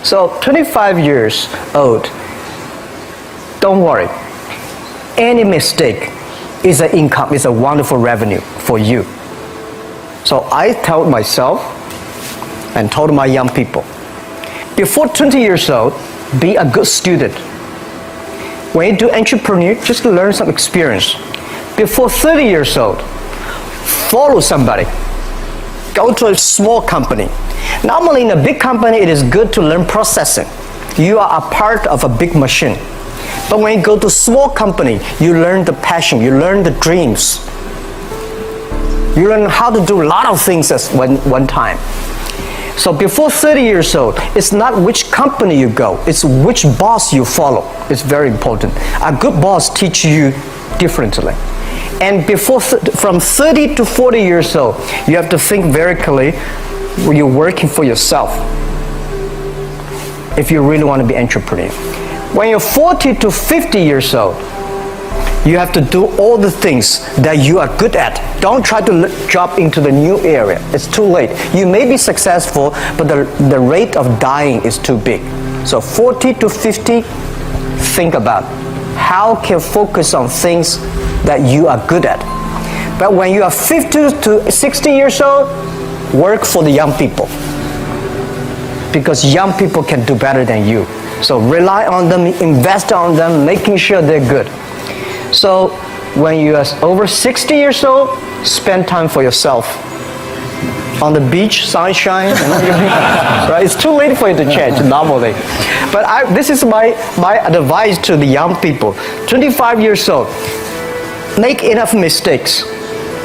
So 25 years old, don't worry. Any mistake is an income, is a wonderful revenue for you. So I told myself and told my young people, before 20 years old, be a good student. When you do entrepreneur, just learn some experience. Before 30 years old, follow somebody. Go to a small company. Normally in a big company, it is good to learn processing. You are a part of a big machine. But when you go to a small company, you learn the passion, you learn the dreams. You learn how to do a lot of things at one time. So before 30 years old, it's not which company you go, it's which boss you follow. It's very important. A good boss teaches you differently. And from 30 to 40 years old, you have to think very clearly when you're working for yourself, if you really want to be an entrepreneur. When you're 40 to 50 years old, you have to do all the things that you are good at. Don't try to jump into the new area. It's too late. You may be successful, but the rate of dying is too big. So 40 to 50, think about how can you focus on things that you are good at. But when you are 50 to 60 years old, work for the young people. Because young people can do better than you. So rely on them, invest on them, making sure they're good. So when you are over 60 years old, spend time for yourself. On the beach, sunshine, right? It's too late for you to change normally. But this is my advice to the young people. 25 years old, make enough mistakes.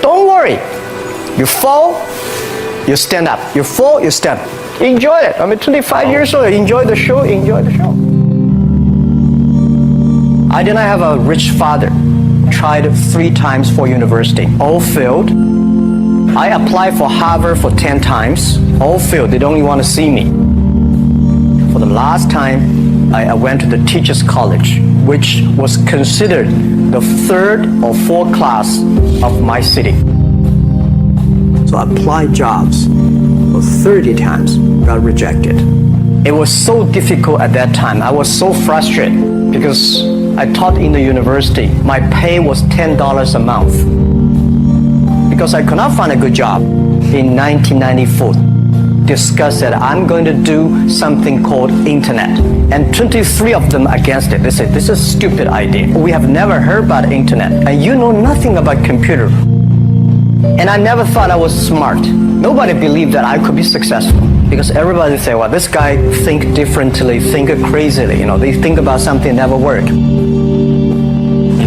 Don't worry. You fall, you stand up. You fall, you stand up. Enjoy it. 25 years old, enjoy the show, enjoy the show. I did not have a rich father. Tried 3 times for university. All failed. I applied for Harvard for 10 times. All failed. They don't even want to see me. For the last time, I went to the teachers' college, which was considered the 3rd or 4th class of my city. So I applied jobs for 30 times, got rejected. It was so difficult at that time. I was so frustrated because I taught in the university. My pay was $10 a month because I could not find a good job. In 1994, discussed that I'm going to do something called internet, and 23 of them against it. They said, this is a stupid idea. We have never heard about internet, and you know nothing about computer. And I never thought I was smart. Nobody believed that I could be successful because everybody say, well, this guy think differently, think crazily. They think about something never work.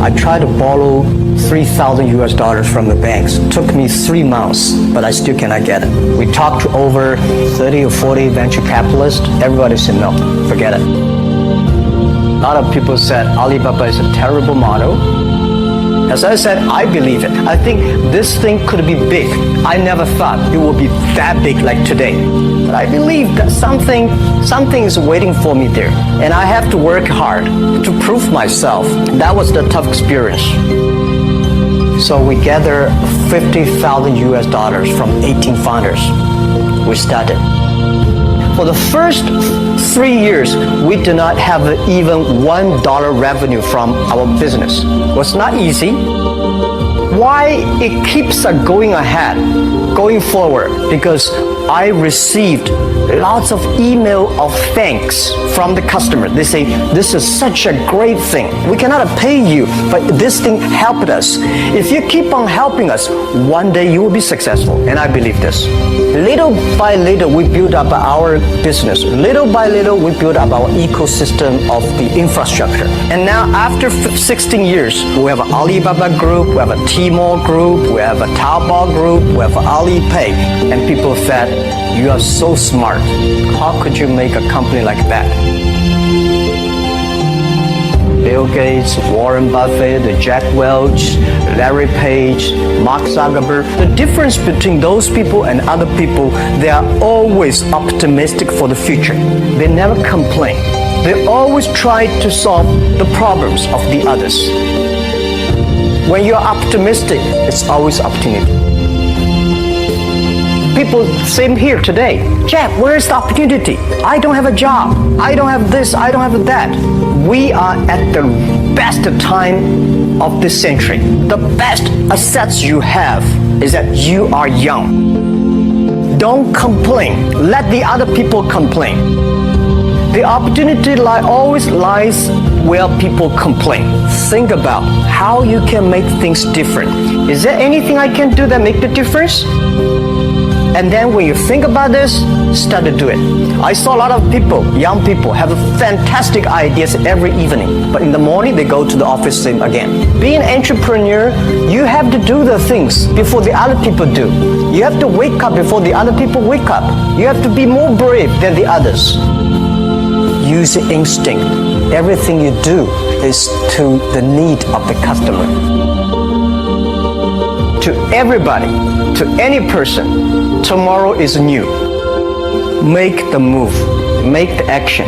I tried to borrow $3,000 from the banks. Took me 3 months, but I still cannot get it. We talked to over 30 or 40 venture capitalists. Everybody said, no, forget it. A lot of people said Alibaba is a terrible model. As I said, I believe it. I think this thing could be big. I never thought it would be that big like today. But I believe that something is waiting for me there. And I have to work hard to prove myself. That was the tough experience. So we gathered $50,000 from 18 founders. We started. For the first 3 years, we did not have even $1 revenue from our business. It was not easy. Why it keeps going ahead, going forward? Because I received lots of email of thanks from the customer. They say, this is such a great thing. We cannot pay you, but this thing helped us. If you keep on helping us, one day you will be successful. And I believe this. Little by little, we build up our business. Little by little, we build up our ecosystem of the infrastructure. And now after 16 years, we have an Alibaba group, we have a Tmall group, we have a Taobao group, we have Alipay. And people said, you are so smart. How could you make a company like that? Bill Gates, Warren Buffett, Jack Welch, Larry Page, Mark Zuckerberg. The difference between those people and other people, they are always optimistic for the future. They never complain. They always try to solve the problems of the others. When you're optimistic, it's always opportunity. People, same here today. Jeff, where's the opportunity? I don't have a job. I don't have this. I don't have that. We are at the best time of this century. The best assets you have is that you are young. Don't complain. Let the other people complain. The opportunity always lies where people complain. Think about how you can make things different. Is there anything I can do that make the difference? And then when you think about this, start to do it. I saw a lot of people, young people, have fantastic ideas every evening. But in the morning, they go to the office same again. Being an entrepreneur, you have to do the things before the other people do. You have to wake up before the other people wake up. You have to be more brave than the others. Use instinct. Everything you do is to the need of the customer. To everybody, to any person, tomorrow is new. Make the move, make the action.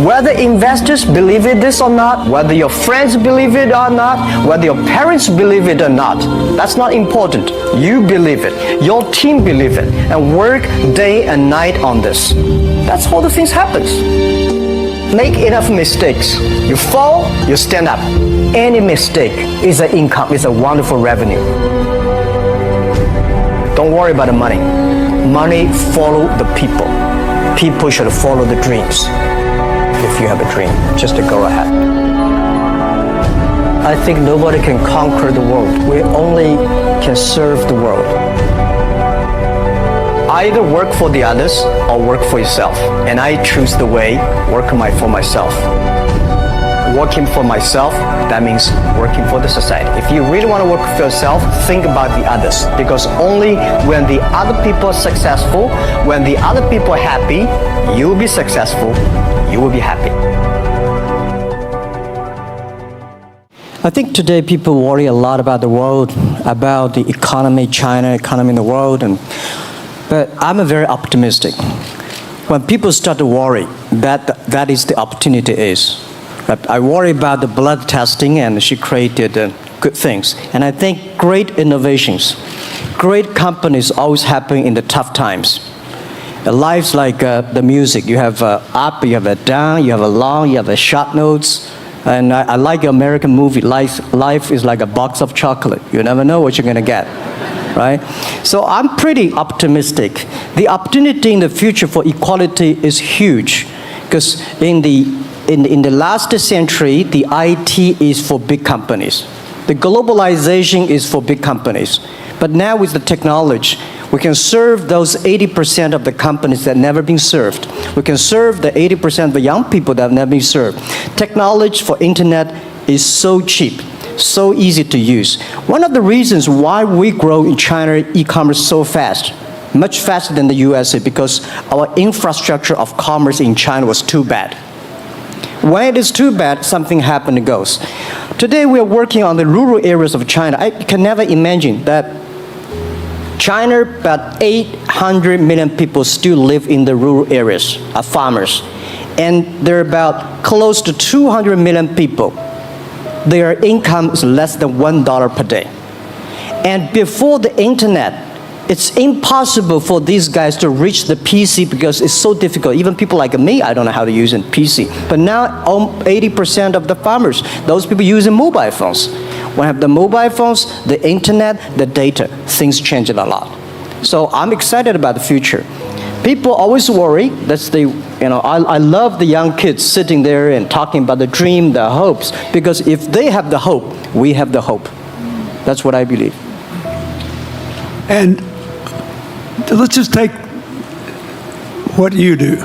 Whether investors believe in this or not, whether your friends believe it or not, whether your parents believe it or not, that's not important. You believe it, your team believe it, and work day and night on this. That's how the things happens. Make enough mistakes. You fall, you stand up. Any mistake is an income, is a wonderful revenue. Don't worry about the money. Money follow the people. People should follow the dreams. If you have a dream, just to go ahead. I think nobody can conquer the world. We only can serve the world. Either work for the others or work for yourself. And I choose the way, working for myself. Working for myself, that means working for the society. If you really want to work for yourself, think about the others. Because only when the other people are successful, when the other people are happy, you will be successful, you will be happy. I think today people worry a lot about the world, about the economy, China, economy in the world, but I'm very optimistic. When people start to worry, that is the opportunity is. But I worry about the blood testing, and she created good things. And I think great innovations, great companies always happen in the tough times. Life's like the music. You have up, you have a down, you have a long, you have a short notes. And I like the American movie, life is like a box of chocolate. You never know what you're going to get. Right? So I'm pretty optimistic. The opportunity in the future for equality is huge, because in the last century, the IT is for big companies. The globalization is for big companies. But now with the technology, we can serve those 80% of the companies that have never been served. We can serve the 80% of the young people that have never been served. Technology for internet is so cheap, so easy to use. One of the reasons why we grow in China e-commerce so fast, much faster than the USA, because our infrastructure of commerce in China was too bad. When it is too bad, something happens and goes. Today we are working on the rural areas of China. I can never imagine that China, about 800 million people still live in the rural areas, are farmers. And there are about close to 200 million people. Their income is less than $1 per day. And before the internet, it's impossible for these guys to reach the PC because it's so difficult. Even people like me, I don't know how to use a PC. But now 80% of the farmers, those people using mobile phones. When I have the mobile phones, the internet, the data, things change a lot. So I'm excited about the future. People always worry. That's I love the young kids sitting there and talking about the dream, the hopes, because if they have the hope, we have the hope. That's what I believe. And let's just take what you do.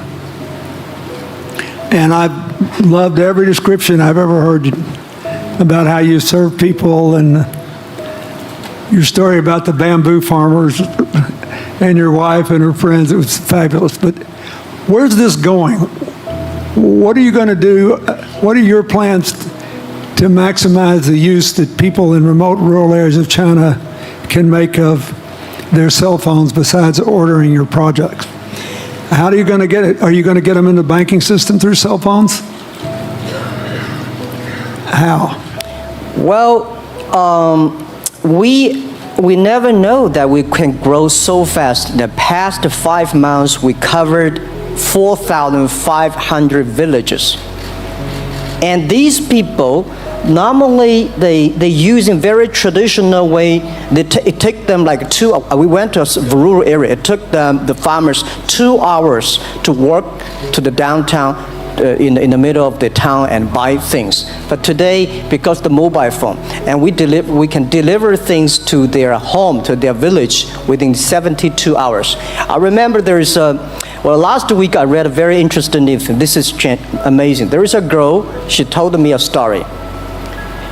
And I've loved every description I've ever heard about how you serve people, and your story about the bamboo farmers and your wife and her friends. It was fabulous. But where's this going? What are you going to do? What are your plans to maximize the use that people in remote rural areas of China can make of their cell phones besides ordering your products? How are you going to get it? Are you going to get them in the banking system through cell phones? How? Well, we never know that we can grow so fast. In the past 5 months, we covered 4,500 villages. And these people, normally they use in very traditional way. It took them like we went to a rural area. It took the farmers 2 hours to walk to the downtown in the middle of the town and buy things. But today, because the mobile phone, and we can deliver things to their home, to their village within 72 hours. I remember there is last week I read a very interesting thing. This is amazing. There is a girl, she told me a story.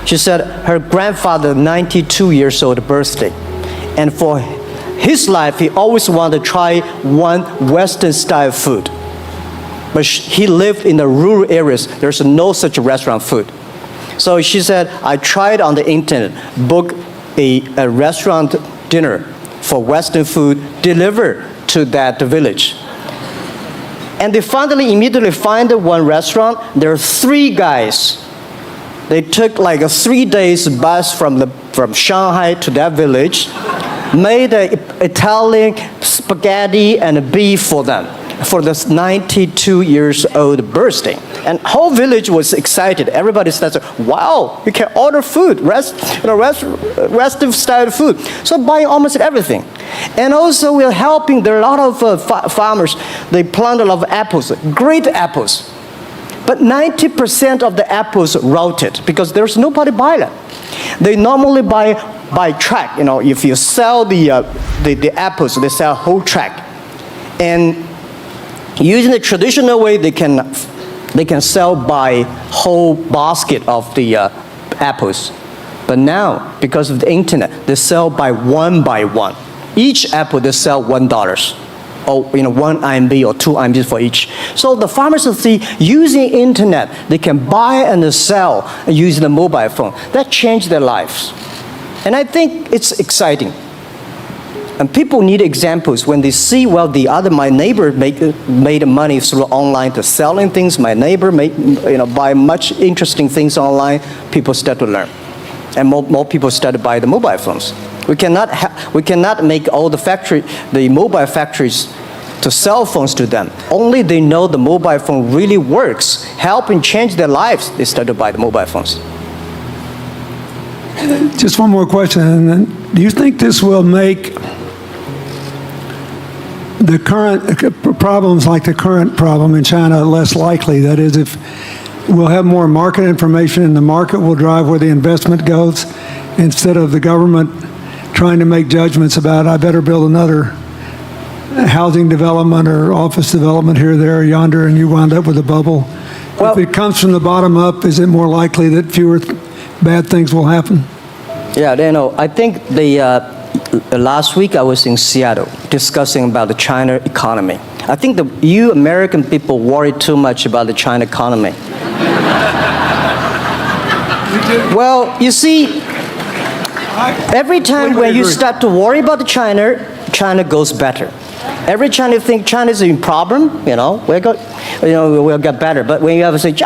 She said her grandfather, 92 years old birthday, and for his life, he always wanted to try one Western style food. But he lived in the rural areas. There's no such restaurant food. So she said, I tried on the internet, book a restaurant dinner for Western food, delivered to that village. And they finally immediately find one restaurant. There are 3 guys. They took like a 3 days bus from Shanghai to that village, made Italian spaghetti and beef for them for this 92 years old birthday. And whole village was excited. Everybody started, wow, you can order food, Western style food. So buying almost everything. And also we're helping, there are a lot of farmers, they plant a lot of apples, great apples. But 90% of the apples rotted because there's nobody buy them. They normally buy track. If you sell the apples, they sell whole track. And using the traditional way, they can sell by whole basket of the apples. But now, because of the internet, they sell by one. Each apple they sell $1. Or 1 RMB or 2 RMB for each. So the farmers see using internet, they can buy and sell using the mobile phone. That changed their lives. And I think it's exciting. And people need examples when they see, my neighbor made money through online to selling things. My neighbor buy much interesting things online. People start to learn. And more people start to buy the mobile phones. We cannot make all the mobile factories to sell phones to them. Only they know the mobile phone really works, helping change their lives, they start to buy the mobile phones. Just one more question. Do you think this will make the current problems like the current problem in China less likely? That is, if we'll have more market information and the market will drive where the investment goes instead of the government trying to make judgments about, I better build another housing development or office development here, there, or yonder, and you wound up with a bubble. If it comes from the bottom up, is it more likely that fewer bad things will happen? Yeah, I think last week I was in Seattle discussing about the China economy. I think you American people worry too much about the China economy. Well, you see, every time when you start to worry about China goes better. Every time you think China is in problem, we'll get better. But when you have to say, you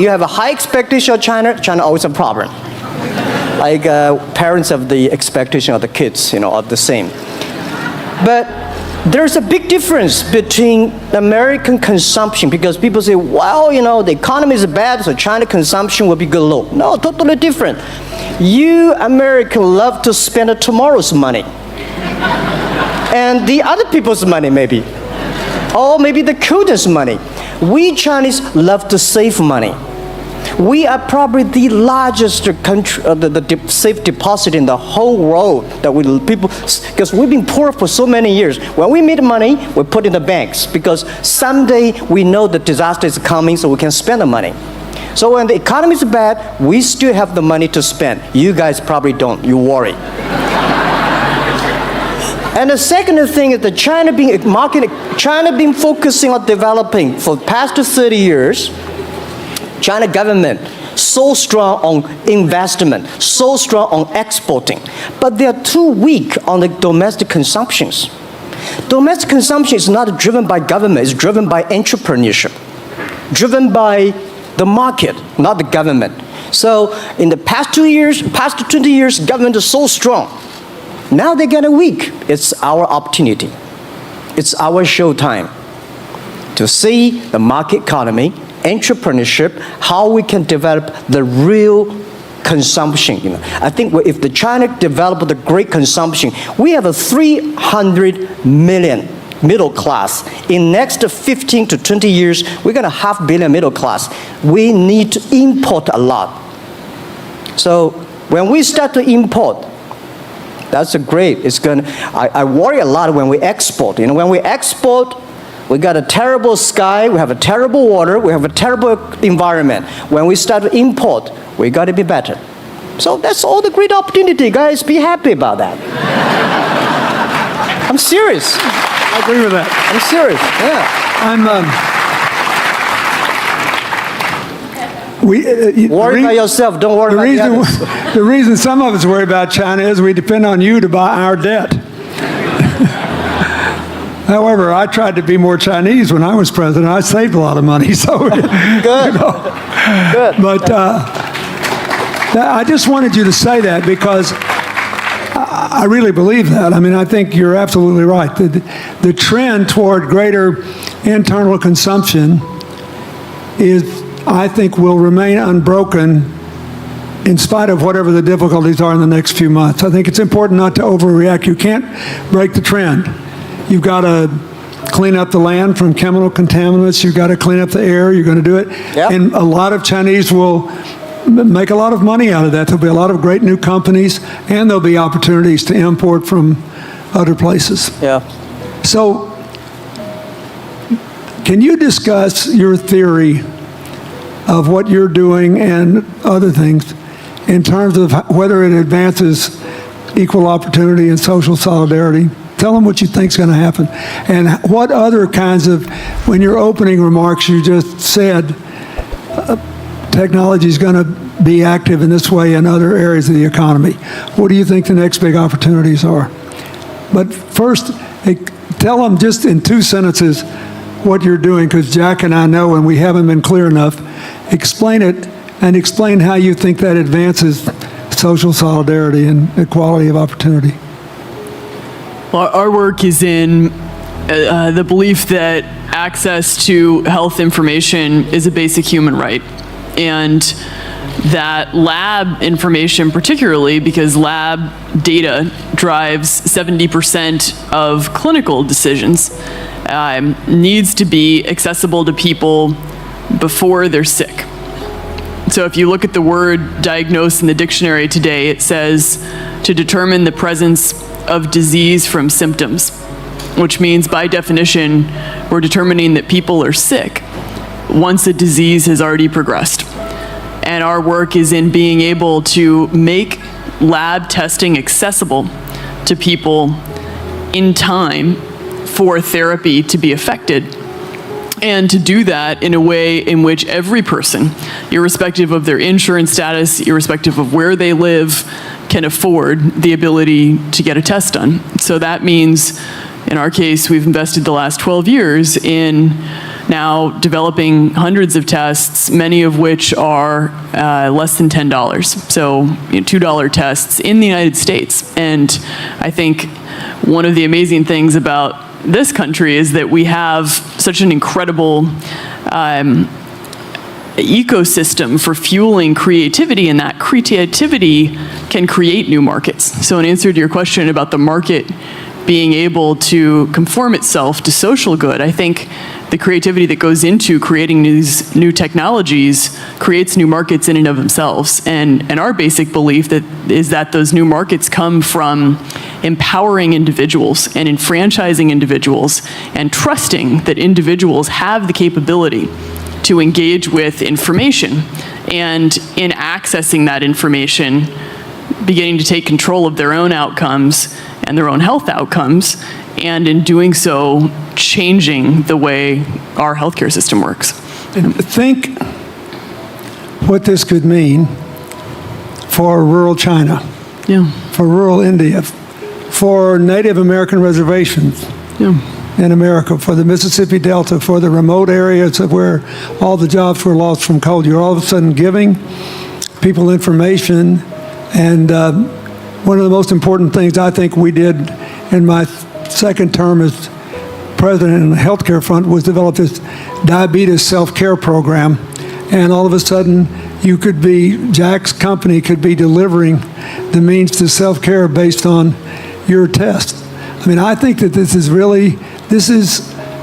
have a high expectation of China always a problem. Like parents have the expectation of the kids, are the same. But there's a big difference between American consumption because people say, the economy is bad, so China consumption will be good low. No, totally different. You Americans love to spend tomorrow's money. And the other people's money, maybe. Or maybe the children's money. We Chinese love to save money. We are probably the largest country, the safe deposit in the whole world because we've been poor for so many years. When we make money, we put in the banks because someday we know the disaster is coming, so we can spend the money. So when the economy is bad, we still have the money to spend. You guys probably don't. You worry. And the second thing is that China been focusing on developing for the past 30 years. China government so strong on investment, so strong on exporting, but they are too weak on the domestic consumptions. Domestic consumption is not driven by government, it's driven by entrepreneurship, driven by the market, not the government. So in the past 20 years, government is so strong. Now they're getting weak. It's our opportunity. It's our showtime to see the market economy, entrepreneurship, how we can develop the real consumption. I think if the China develop the great consumption, we have a 300 million middle class. In next 15 to 20 years, we're going to have 500 million middle class. We need to import a lot. So when we start to import, that's a great. I worry a lot when we export. When we export, we got a terrible sky, we have a terrible water, we have a terrible environment. When we start to import, we got to be better. So that's all the great opportunity, guys. Be happy about that. I'm serious. I agree with that. I'm serious. Yeah. Worry about yourself. Don't worry about the others. The reason some of us worry about China is we depend on you to buy our debt. However, I tried to be more Chinese when I was president. I saved a lot of money. So good. Good. But I just wanted you to say that because I really believe that. I mean, I think you're absolutely right. The trend toward greater internal consumption I think, will remain unbroken in spite of whatever the difficulties are in the next few months. I think it's important not to overreact. You can't break the trend. You've got to clean up the land from chemical contaminants. You've got to clean up the air. You're going to do it. Yep. And a lot of Chinese will make a lot of money out of that. There'll be a lot of great new companies, and there'll be opportunities to import from other places. Yeah. So, can you discuss your theory of what you're doing and other things in terms of whether it advances equal opportunity and social solidarity? Tell them what you think is going to happen. And what other kinds of, when your opening remarks, you just said technology is going to be active in this way in other areas of the economy. What do you think the next big opportunities are? But first, tell them just in 2 sentences what you're doing, because Jack and I know, and we haven't been clear enough. Explain it, and explain how you think that advances social solidarity and equality of opportunity. Well, our work is in the belief that access to health information is a basic human right, and that lab information, particularly because lab data drives 70% of clinical decisions, needs to be accessible to people before they're sick. So if you look at the word diagnose in the dictionary today, it says to determine the presence of disease from symptoms, which means by definition, we're determining that people are sick once a disease has already progressed. And our work is in being able to make lab testing accessible to people in time for therapy to be effected, and to do that in a way in which every person, irrespective of their insurance status, irrespective of where they live, can afford the ability to get a test done. So that means, in our case, we've invested the last 12 years in now developing hundreds of tests, many of which are less than $10. So $2 tests in the United States. And I think one of the amazing things about this country is that we have such an incredible ecosystem for fueling creativity, and that creativity can create new markets. So in answer to your question about the market being able to conform itself to social good, I think the creativity that goes into creating these new technologies creates new markets in and of themselves. And our basic belief is that those new markets come from empowering individuals and enfranchising individuals and trusting that individuals have the capability to engage with information, and in accessing that information, beginning to take control of their own outcomes and their own health outcomes, and in doing so, changing the way our healthcare system works. And think what this could mean for rural China, for rural India, for Native American reservations in America, for the Mississippi Delta, for the remote areas of where all the jobs were lost from coal. You're all of a sudden giving people information and one of the most important things I think we did in my second term as president in the healthcare front was develop this diabetes self-care program. And all of a sudden, Jack's company could be delivering the means to self-care based on your test. I mean, I think that this is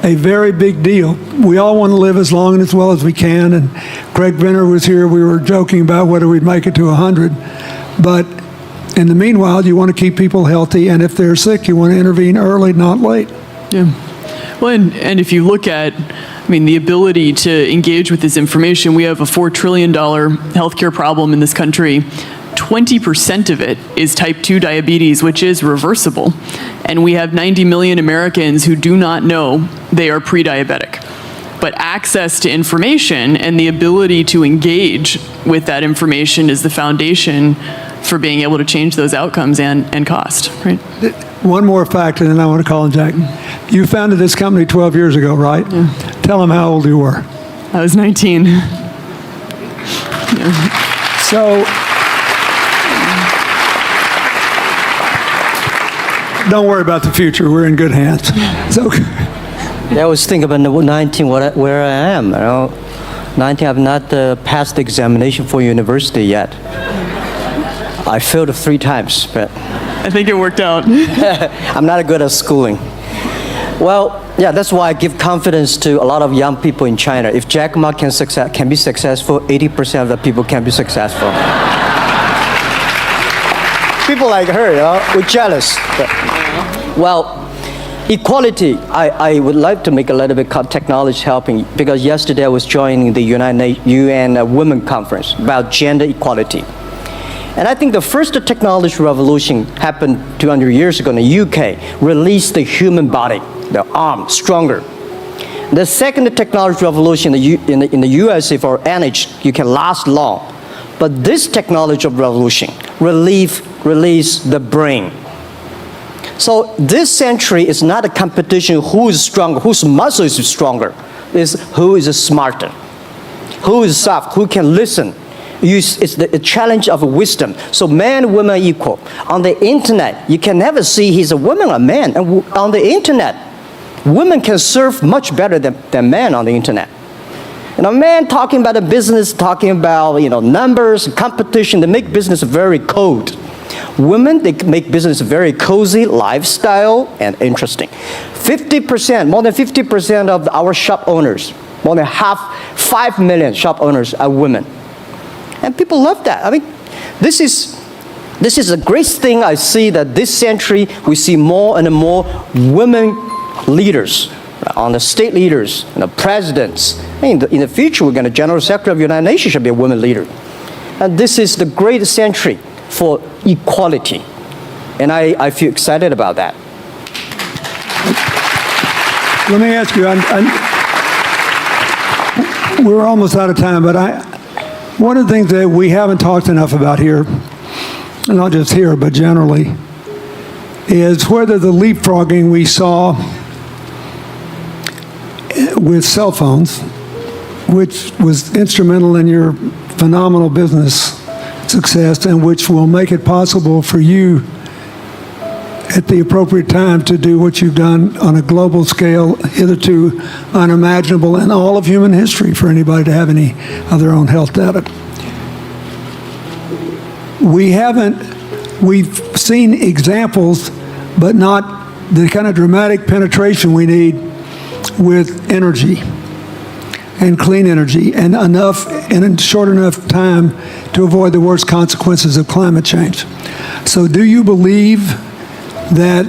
a very big deal. We all want to live as long and as well as we can, and Craig Benner was here. We were joking about whether we'd make it to 100. But in the meanwhile, you want to keep people healthy, and if they're sick, you want to intervene early, not late. Yeah. Well, and if you look at, the ability to engage with this information, we have a $4 trillion healthcare problem in this country. 20% of it is type 2 diabetes, which is reversible. And we have 90 million Americans who do not know they are pre-diabetic. But access to information and the ability to engage with that information is the foundation for being able to change those outcomes and cost, right? One more fact, and then I want to call on Jack. You founded this company 12 years ago, right? Yeah. Tell them how old you were. I was 19. Yeah. So, don't worry about the future. We're in good hands. So, I always think about 19, where I am. 19, I've not passed the examination for university yet. I failed 3 times, but I think it worked out. I'm not good at schooling. Well, yeah, that's why I give confidence to a lot of young people in China. If Jack Ma can be successful, 80% of the people can be successful. People like her, we're jealous. But, well, equality, I would like to make a little bit technology helping, because yesterday I was joining the UN Women Conference about gender equality. And I think the first technology revolution happened 200 years ago in the UK, released the human body, the arm, stronger. The second technology revolution in the USA for energy, you can last long. But this technology revolution release the brain. So this century is not a competition who is stronger, whose muscle is stronger. It's who is smarter, who is soft, who can listen. It's the challenge of wisdom. So man and woman are equal. On the internet, you can never see he's a woman or a man. And on the internet, women can serve much better than men on the internet. Men talking about the business, talking about numbers, competition, they make business very cold. Women, they make business very cozy, lifestyle, and interesting. 50%, more than 50% of our shop owners, more than 5 million shop owners are women. And people love that. This is a great thing. I see that this century we see more and more women leaders, on the state leaders, presidents. In the future, we're going to General Secretary of the United Nations should be a woman leader. And this is the great century for equality. And I feel excited about that. let me ask you, we're almost out of time, but one of the things that we haven't talked enough about here, not just here, but generally, is whether the leapfrogging we saw with cell phones, which was instrumental in your phenomenal business success and which will make it possible for you at the appropriate time to do what you've done on a global scale, hitherto unimaginable in all of human history for anybody to have any of their own health data. We've seen examples, but not the kind of dramatic penetration we need with energy and clean energy and enough in a short enough time to avoid the worst consequences of climate change. So do you believe that,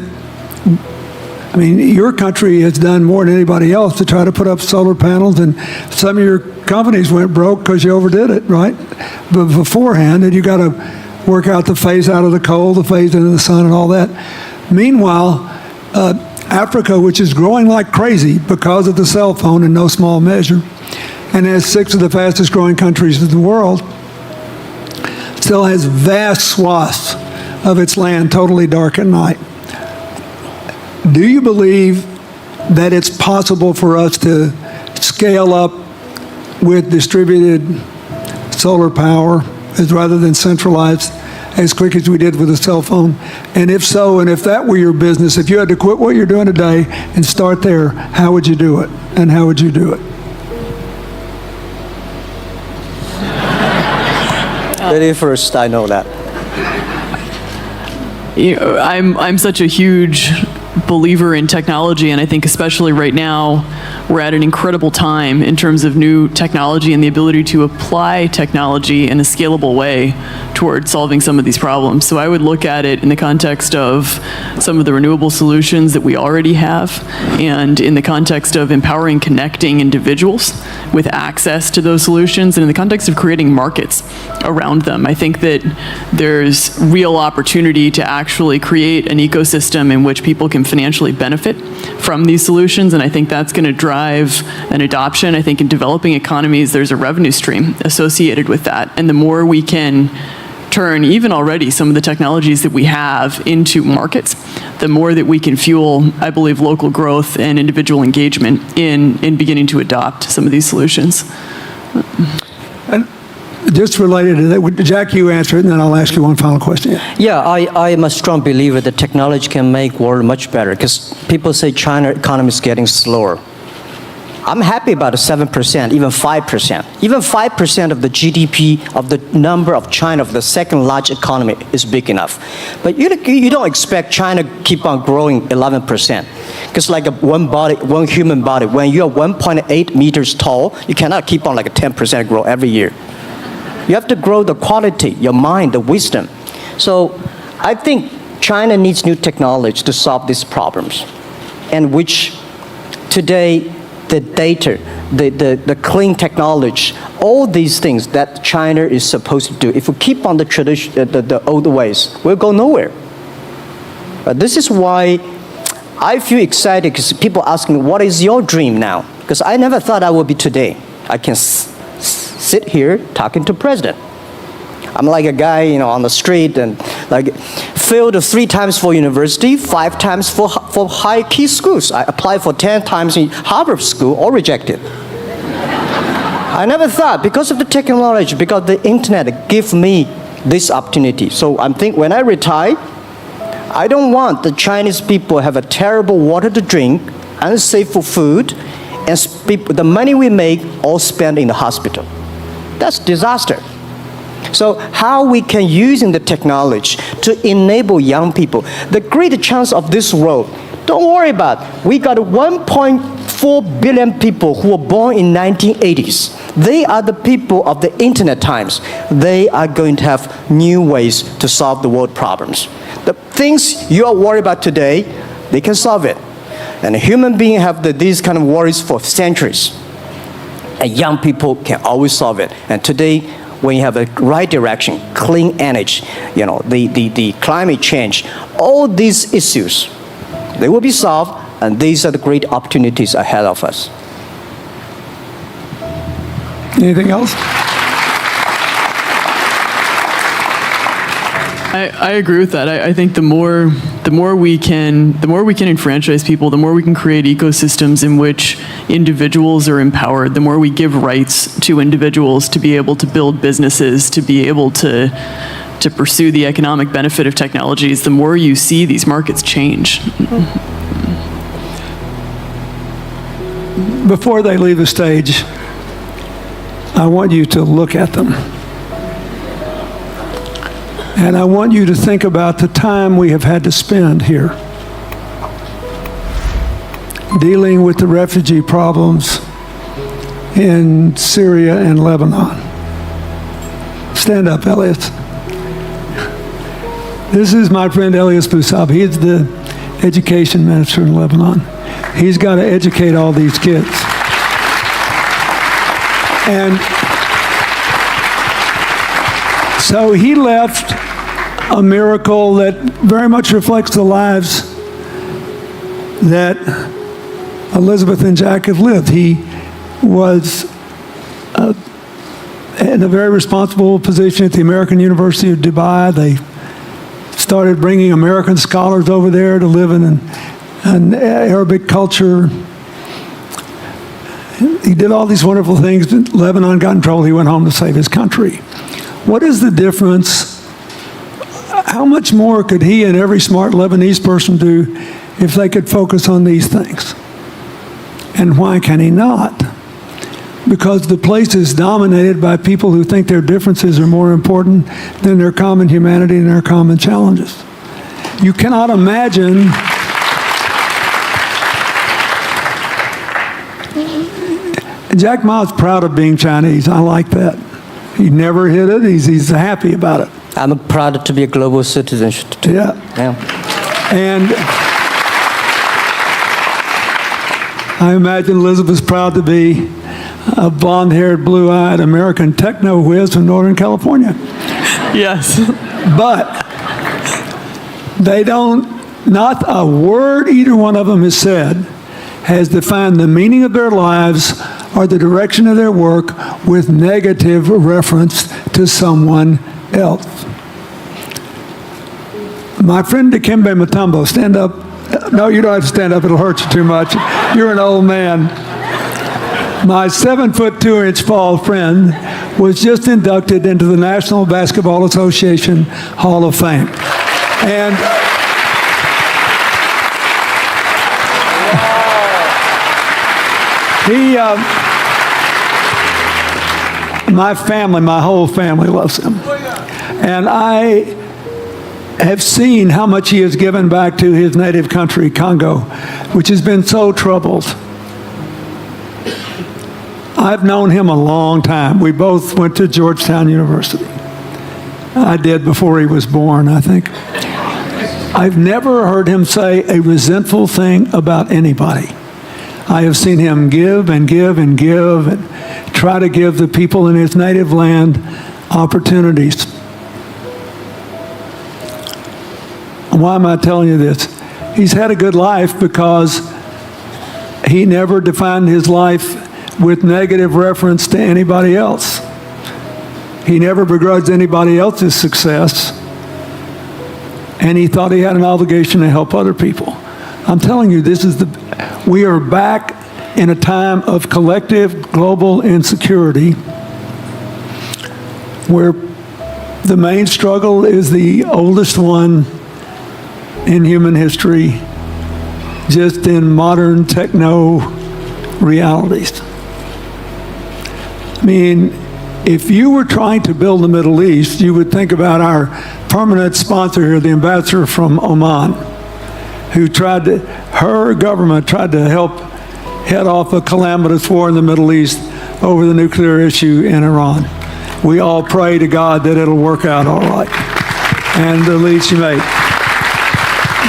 your country has done more than anybody else to try to put up solar panels, and some of your companies went broke because you overdid it, right? But beforehand, and you got to work out the phase out of the coal, the phase into the sun and all that. Meanwhile, Africa, which is growing like crazy because of the cell phone in no small measure, and has 6 of the fastest growing countries in the world, still has vast swaths of its land totally dark at night. Do you believe that it's possible for us to scale up with distributed solar power rather than centralized as quick as we did with the cell phone? And if so, and if that were your business, if you had to quit what you're doing today and start there, how would you do it? And how would you do it? Very first, I know that. I'm such a huge believer in technology, and I think especially right now, we're at an incredible time in terms of new technology and the ability to apply technology in a scalable way towards solving some of these problems. So I would look at it in the context of some of the renewable solutions that we already have, and in the context of empowering, connecting individuals with access to those solutions, and in the context of creating markets around them. I think that there's real opportunity to actually create an ecosystem in which people can financially benefit from these solutions, and I think that's going to drive an adoption. I think in developing economies, there's a revenue stream associated with that, and the more we can turn even already some of the technologies that we have into markets, the more that we can fuel, I believe, local growth and individual engagement in beginning to adopt some of these solutions. And just related to that, Jack, you answer it, and then I'll ask you one final question. Yeah, I am a strong believer that technology can make world much better, because people say China economy is getting slower. I'm happy about the 7%, even 5%. Even 5% of the GDP of the number of China, of the second largest economy, is big enough. But you don't expect China to keep on growing 11%. Because like one human body, when you're 1.8 meters tall, you cannot keep on like a 10% growth every year. You have to grow the quality, your mind, the wisdom. So I think China needs new technology to solve these problems, and which today, the data, the clean technology, all these things that China is supposed to do, if we keep on the tradition, the old ways, we'll go nowhere. This is why I feel excited, because people ask me, what is your dream now? Because I never thought I would be today. I can sit here talking to president. I'm like a guy, on the street, and like failed 3 times for university, 5 times for high key schools. I applied for 10 times in Harvard school, all rejected. I never thought, because of the technology, because the internet gave me this opportunity. So I'm thinking, when I retire, I don't want the Chinese people have a terrible water to drink, unsafe for food, and the money we make all spent in the hospital. That's disaster. So how we can use the technology to enable young people, the great chance of this world, don't worry about it. We got 1.4 billion people who were born in 1980s. They are the people of the internet times. They are going to have new ways to solve the world problems. The things you are worried about today, they can solve it. And human beings have these kind of worries for centuries. And young people can always solve it. And today, when you have a right direction, clean energy, the climate change, all these issues, they will be solved, and these are the great opportunities ahead of us. Anything else? I agree with that. I think the more we can enfranchise people, the more we can create ecosystems in which individuals are empowered, the more we give rights to individuals to be able to build businesses, to be able to pursue the economic benefit of technologies, the more you see these markets change. Before they leave the stage, I want you to look at them. And I want you to think about the time we have had to spend here dealing with the refugee problems in Syria and Lebanon. Stand up, Elias. This is my friend Elias Bousab. He is the education minister in Lebanon. He's got to educate all these kids. And so he left a miracle that very much reflects the lives that Elizabeth and Jack have lived. He was in a very responsible position at the American University of Dubai. They started bringing American scholars over there to live in an Arabic culture. He did all these wonderful things. Lebanon got in trouble. He went home to save his country. What is the difference How much more could he and every smart Lebanese person do if they could focus on these things? And why can he not? Because the place is dominated by people who think their differences are more important than their common humanity and their common challenges. You cannot imagine Jack Ma's proud of being Chinese. I like that. He never hid it. He's happy about it. I'm proud to be a global citizen. Yeah. And I imagine Elizabeth's proud to be a blonde-haired, blue-eyed American techno whiz from Northern California. Yes. But they don't, not a word either one of them has said has defined the meaning of their lives or the direction of their work with negative reference to someone else. My friend Dikembe Mutombo, stand up. No, you don't have to stand up. It'll hurt you too much. You're an old man. My 7'2" tall friend was just inducted into the National Basketball Association Hall of Fame. And my family, my whole family loves him. And I have seen how much he has given back to his native country, Congo, which has been so troubled. I've known him a long time. We both went to Georgetown University. I did before he was born, I think. I've never heard him say a resentful thing about anybody. I have seen him give and give and give and try to give the people in his native land opportunities. Why am I telling you this? He's had a good life because he never defined his life with negative reference to anybody else. He never begrudged anybody else's success, and he thought he had an obligation to help other people. I'm telling you, we are back in a time of collective global insecurity where the main struggle is the oldest one in human history, just in modern techno realities. I mean, if you were trying to build the Middle East, you would think about our permanent sponsor here, the ambassador from Oman, who her government tried to help head off a calamitous war in the Middle East over the nuclear issue in Iran. We all pray to God that it'll work out all right. And the lead she made.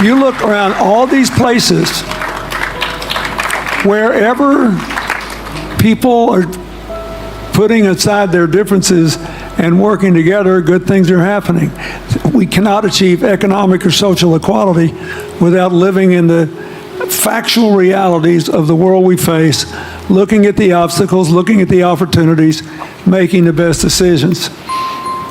You look around all these places, wherever people are putting aside their differences and working together, good things are happening. We cannot achieve economic or social equality without living in the factual realities of the world we face, looking at the obstacles, looking at the opportunities, making the best decisions.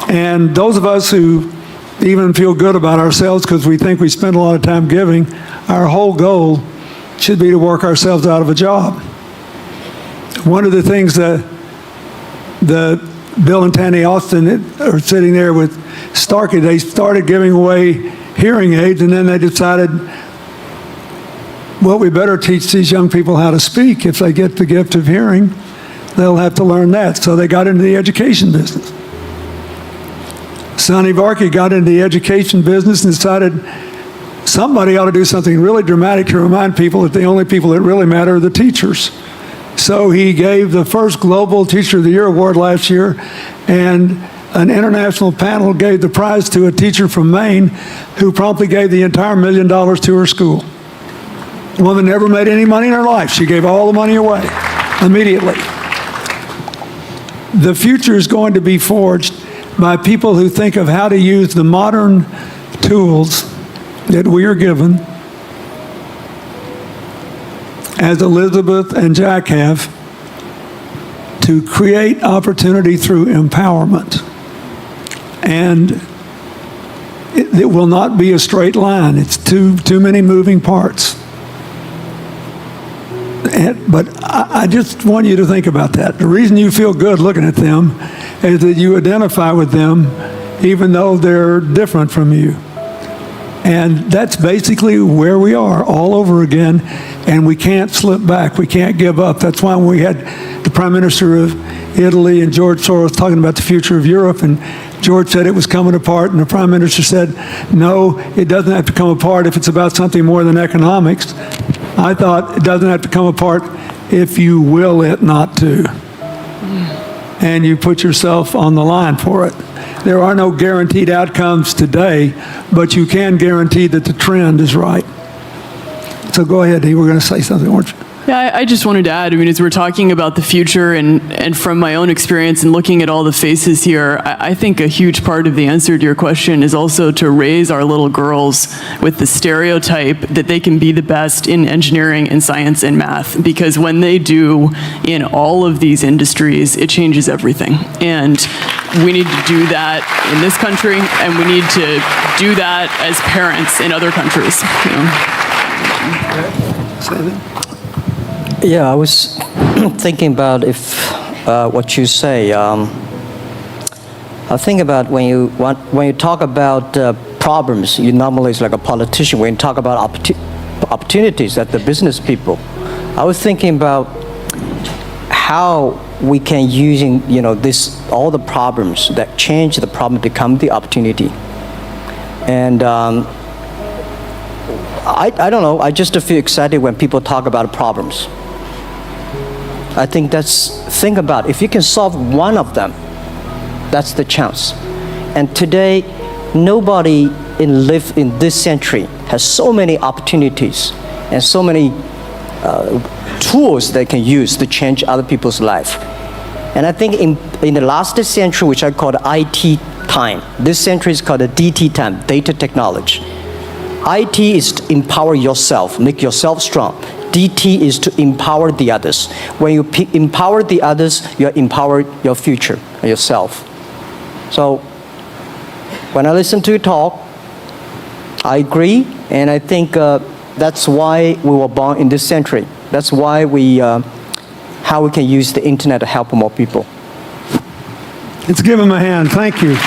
And those of us who even feel good about ourselves because we think we spend a lot of time giving, our whole goal should be to work ourselves out of a job. One of the things that Bill and Tanny Austin are sitting there with Starkey, they started giving away hearing aids, and then they decided, well, we better teach these young people how to speak. If they get the gift of hearing, they'll have to learn that. So they got into the education business. Sonny Varkey got into the education business and decided somebody ought to do something really dramatic to remind people that the only people that really matter are the teachers. So he gave the first Global Teacher of the Year award last year, and an international panel gave the prize to a teacher from Maine who promptly gave the entire $1 million to her school. The woman never made any money in her life. She gave all the money away immediately. The future is going to be forged by people who think of how to use the modern tools that we are given, as Elizabeth and Jack have, to create opportunity through empowerment. And it will not be a straight line. It's too many moving parts. But I just want you to think about that. The reason you feel good looking at them is that you identify with them even though they're different from you. And that's basically where we are all over again, and we can't slip back. We can't give up. That's why when we had the Prime Minister of Italy and George Soros talking about the future of Europe, and George said it was coming apart, and the Prime Minister said, no, it doesn't have to come apart if it's about something more than economics. I thought it doesn't have to come apart if you will it not to. And you put yourself on the line for it. There are no guaranteed outcomes today, but you can guarantee that the trend is right. So go ahead, you were going to say something, weren't you? Yeah, I just wanted to add, I mean, as we're talking about the future and from my own experience and looking at all the faces here, I think a huge part of the answer to your question is also to raise our little girls with the stereotype that they can be the best in engineering and science and math, because when they do in all of these industries, it changes everything. And we need to do that in this country, and we need to do that as parents in other countries. You know? Yeah, I was thinking about if what you say. I think about when you talk about problems, you normally is like a politician. When you talk about opportunities at the business people, I was thinking about how we can using all the problems that change the problem become the opportunity. And I don't know. I just feel excited when people talk about problems. I think think about if you can solve one of them, that's the chance. And today, nobody live in this century has so many opportunities and so many tools they can use to change other people's life. And I think in the last century, which I call the IT time, this century is called the DT time, data technology. IT is to empower yourself, make yourself strong. DT is to empower the others. When you empower the others, you empower your future, yourself. So when I listen to you talk, I agree, and I think that's why we were born in this century. That's why how we can use the internet to help more people. Let's give him a hand. Thank you.